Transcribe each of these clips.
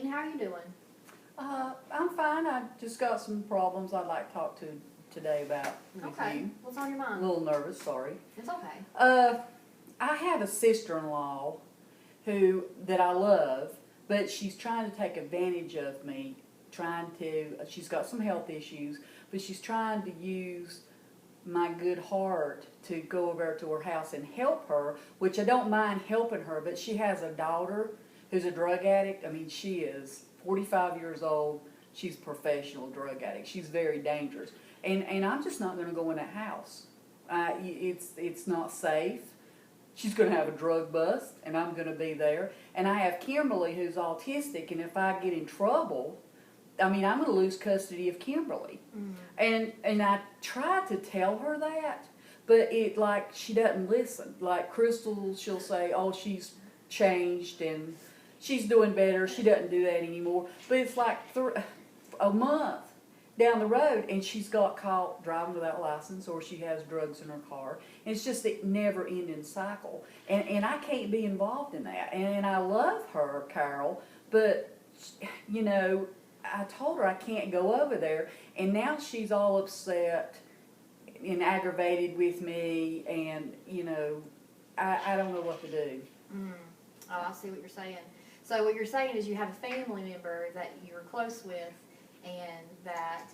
Jean, how are you doing? I'm fine. I just got some problems I'd like to talk to today about with Okay. you. What's on your A mind? little nervous, sorry. It's okay. I have a sister-in-law that I love, but she's trying to take advantage of me. She's got some health issues, but she's trying to use my good heart to go over to her house and help her, which I don't mind helping her, but she has a daughter who's a drug addict. I mean, she is 45 years old. She's a professional drug addict. She's very dangerous. And I'm just not going to go in that house. It's not safe. She's going to have a drug bust, and I'm going to be there. And I have Kimberly, who's autistic, and if I get in trouble, I mean, I'm going to lose custody of Kimberly. Mm. And I try to tell her that, but she doesn't listen. Like Crystal, she'll say, oh, she's changed and she's doing better. She doesn't do that anymore. But it's like a month down the road, and she's got caught driving without license, or she has drugs in her car. And it's just a never-ending cycle. And I can't be involved in that. And I love her, Carol, but, you know, I told her I can't go over there, and now she's all upset and aggravated with me, and, you know, I don't know what to do. Mm. Oh, I see what you're saying. So what you're saying is you have a family member that you're close with, and that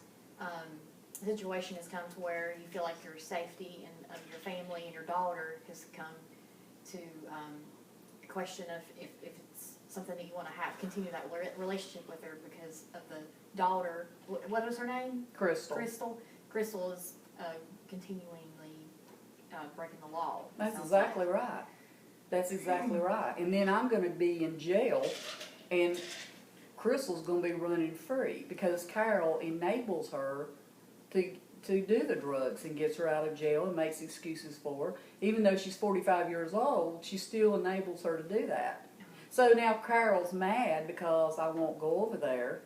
the situation has come to where you feel like your safety and of your family and your daughter has come to a question of if it's something that you want to continue that relationship with her because of the daughter. What was her name? Crystal. Crystal is continually breaking the law. That's exactly right. That's exactly right. And then I'm going to be in jail, and Crystal's going to be running free because Carol enables her to do the drugs and gets her out of jail and makes excuses for her. Even though she's 45 years old, she still enables her to do that. So now Carol's mad because I won't go over there.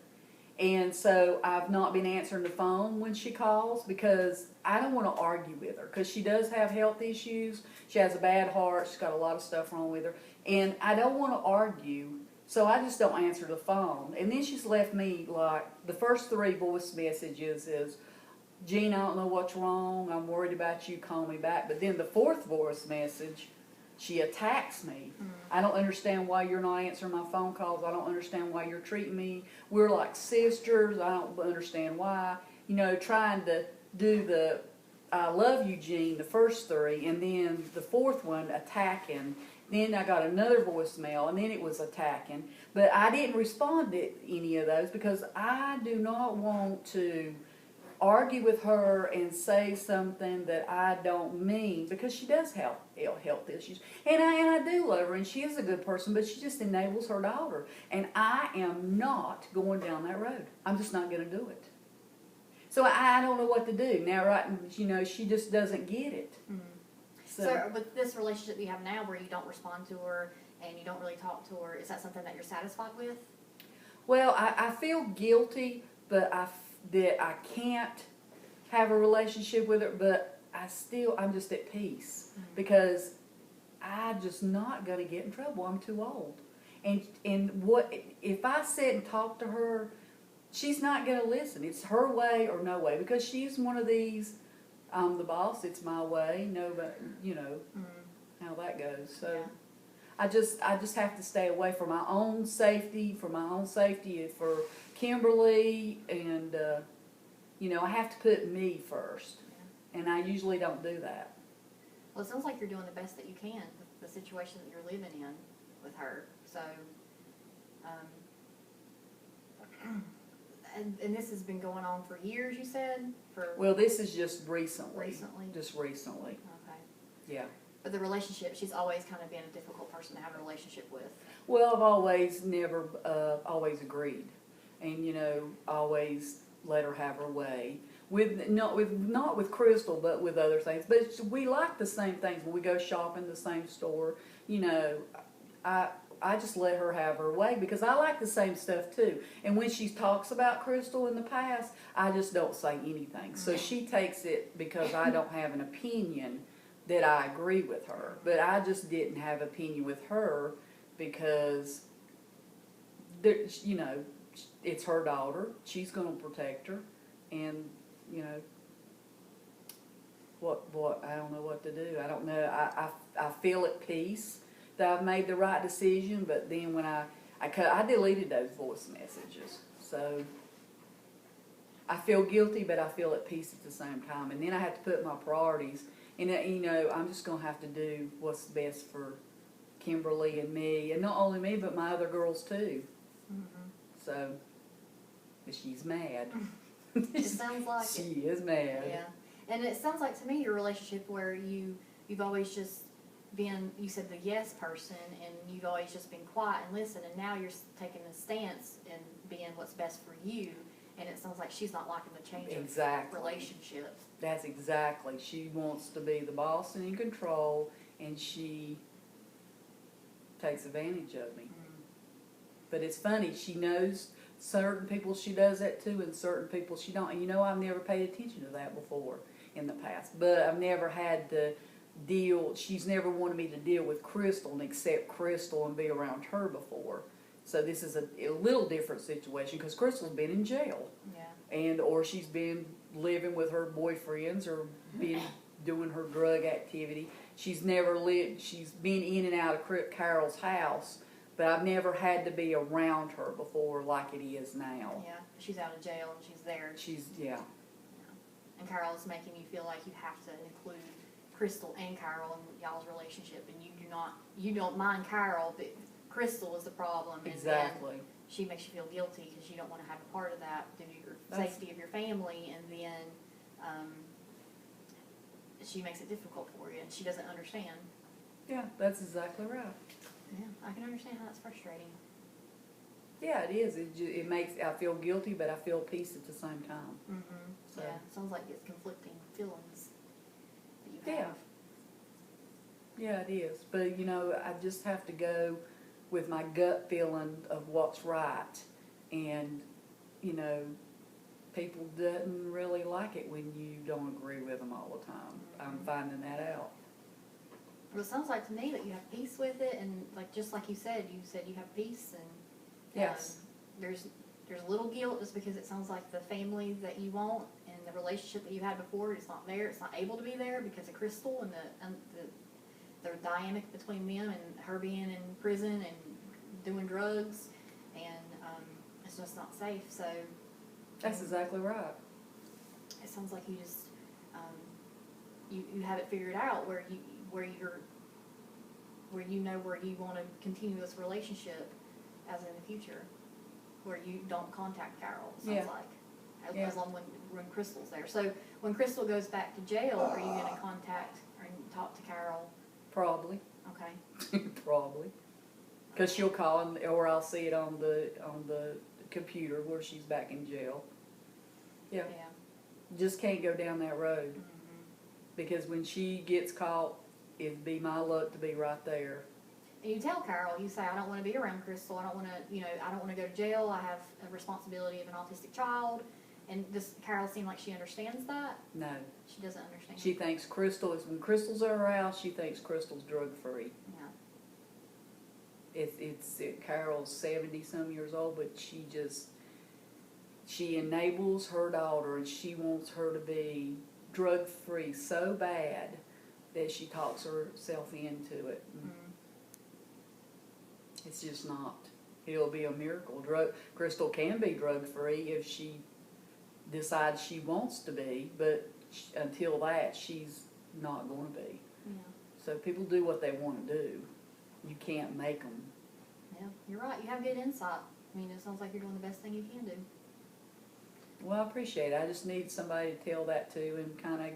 And so I've not been answering the phone when she calls because I don't want to argue with her because she does have health issues. She has a bad heart. She's got a lot of stuff wrong with her. And I don't want to argue, so I just don't answer the phone. And then she's left me like the first 3 voice messages is, Jean, I don't know what's wrong. I'm worried about you. Call me back. But then the 4th voice message, she attacks me. Mm-hmm. I don't understand why you're not answering my phone calls. I don't understand why you're treating me. We're like sisters. I don't understand why. You know, trying to do the I love you, Jean, the first 3, and then the 4th one attacking. Then I got another voicemail, and then it was attacking. But I didn't respond to any of those because I do not want to argue with her and say something that I don't mean because she does have health issues. And I do love her, and she is a good person, but she just enables her daughter. And I am not going down that road. I'm just not going to do it. So I don't know what to do. Now, right, you know, she just doesn't get it. Mm-hmm. So with this relationship you have now where you don't respond to her and you don't really talk to her, is that something that you're satisfied with? Well, I feel guilty, but that I can't have a relationship with her, but I'm just at peace because I'm just not going to get in trouble. I'm too old. And what if I sit and talk to her, she's not going to listen. It's her way or no way because she's one of these, I'm the boss, it's my way. No, but you know how that goes. So yeah. I just have to stay away for my own safety, for Kimberly, and you know, I have to put me first, and I usually don't do that. Well, it sounds like you're doing the best that you can with the situation that you're living in with her. So, and this has been going on for years, you said? Well, this is just recently. Recently? Just recently. Okay. Yeah. But the relationship, she's always kind of been a difficult person to have a relationship with. Well, I've always always agreed, and you know, always let her have her way. Not with Crystal, but with other things. But we like the same things when we go shopping, the same store. You know, I just let her have her way because I like the same stuff too. And when she talks about Crystal in the past, I just don't say anything. So she takes it because I don't have an opinion that I agree with her. But I just didn't have opinion with her because there, you know, it's her daughter. She's going to protect her, and you know, what I don't know what to do. I don't know. I feel at peace that I've made the right decision, but then when I deleted those voice messages, so I feel guilty, but I feel at peace at the same time. And then I have to put my priorities, and you know, I'm just gonna have to do what's best for Kimberly and me, and not only me, but my other girls too. Mm-hmm. So, but she's mad. It sounds like she it. is mad. Yeah, and it sounds like to me your relationship where you've always just been, you said the yes person, and you've always just been quiet and listened, and now you're taking a stance and being what's best for you, and it sounds like she's not liking the change Exactly. of relationship. That's exactly. She wants to be the boss and in control, and she takes advantage of me. Mm. But it's funny, she knows certain people she does that to, and certain people she don't. And you know, I've never paid attention to that before in the past, but I've never had to deal, she's never wanted me to deal with Crystal and accept Crystal and be around her before. So this is a little different situation, because Crystal's been in jail. Yeah. And or she's been living with her boyfriends, or been doing her drug activity. She's never lived, she's been in and out of Carol's house, but I've never had to be around her before like it is now. Yeah, she's out of jail and she's there. She's, yeah. And Carol's making you feel like you have to include Crystal and Carol in y'all's relationship, and you don't mind Carol, but Crystal is the problem. And Exactly. then she makes you feel guilty because you don't want to have a part of that due to your safety of your family, and then she makes it difficult for you, and she doesn't understand. Yeah, that's exactly right. Yeah, I can understand how that's frustrating. Yeah, it is. It makes, I feel guilty, but I feel peace at the same time. Mm-hmm. So. Yeah, sounds like it's conflicting feelings that you Yeah. have. Yeah, it is. But, you know, I just have to go with my gut feeling of what's right. And, you know, people doesn't really like it when you don't agree with them all the time. I'm finding that out. Well, it sounds like to me that you have peace with it, and like just like you said you have peace, and Yes. there's a little guilt just because it sounds like the family that you want and the relationship that you had before, it's not there, it's not able to be there because of Crystal and the dynamic between them and her being in prison and doing drugs, and it's just not safe. So That's exactly right. it sounds like you just you have it figured out where you know where you want to continue this relationship as in the future, where you don't contact Carol. It sounds like as long when Crystal's there. So when Crystal goes back to jail, are you going to contact or talk to Carol? Probably. Okay. Probably. Because she'll call, or I'll see it on the computer where she's back in jail. Yeah. Yeah. Just can't go down that road. Mm-hmm. Because when she gets caught, it'd be my luck to be right there. And you tell Carol, you say, I don't want to be around Crystal. I don't want to, I don't want to go to jail. I have a responsibility of an autistic child. And does Carol seem like she understands that? No. She doesn't understand. She thinks Crystal is, when Crystal's at her house, she thinks Crystal's drug-free. Yeah. Carol's 70-some years old, but she enables her daughter, and she wants her to be drug-free so bad that she talks herself into it. Mm-hmm. It's just not. It'll be a miracle. Crystal can be drug-free if she decides she wants to be, but until that, she's not going to be. Yeah. So people do what they want to do. You can't make them. Yeah, you're right. You have good insight. I mean, it sounds like you're doing the best thing you can do. Well, I appreciate it. I just need somebody to tell that to, and kind of,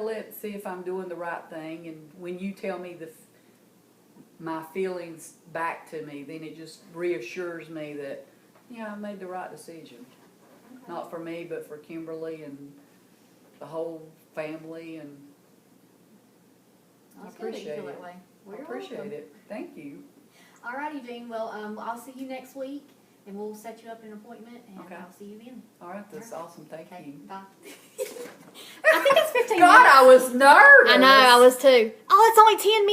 let's see if I'm doing the right thing. And when you tell me my feelings back to me, then it just reassures me that, I made the right decision. Okay. Not for me, but for Kimberly and the whole family. And Well, I that's good that you appreciate feel it. that way. Well, I you're appreciate welcome. it. Thank you. Alrighty, Dean. Well, I'll see you next week, and we'll set you up an appointment, and Okay. I'll see you then. All right, that's awesome. Thank Okay, you. bye. I think it's 15 God, minutes. I was nervous. I know, I was too. Oh, it's only 10 minutes.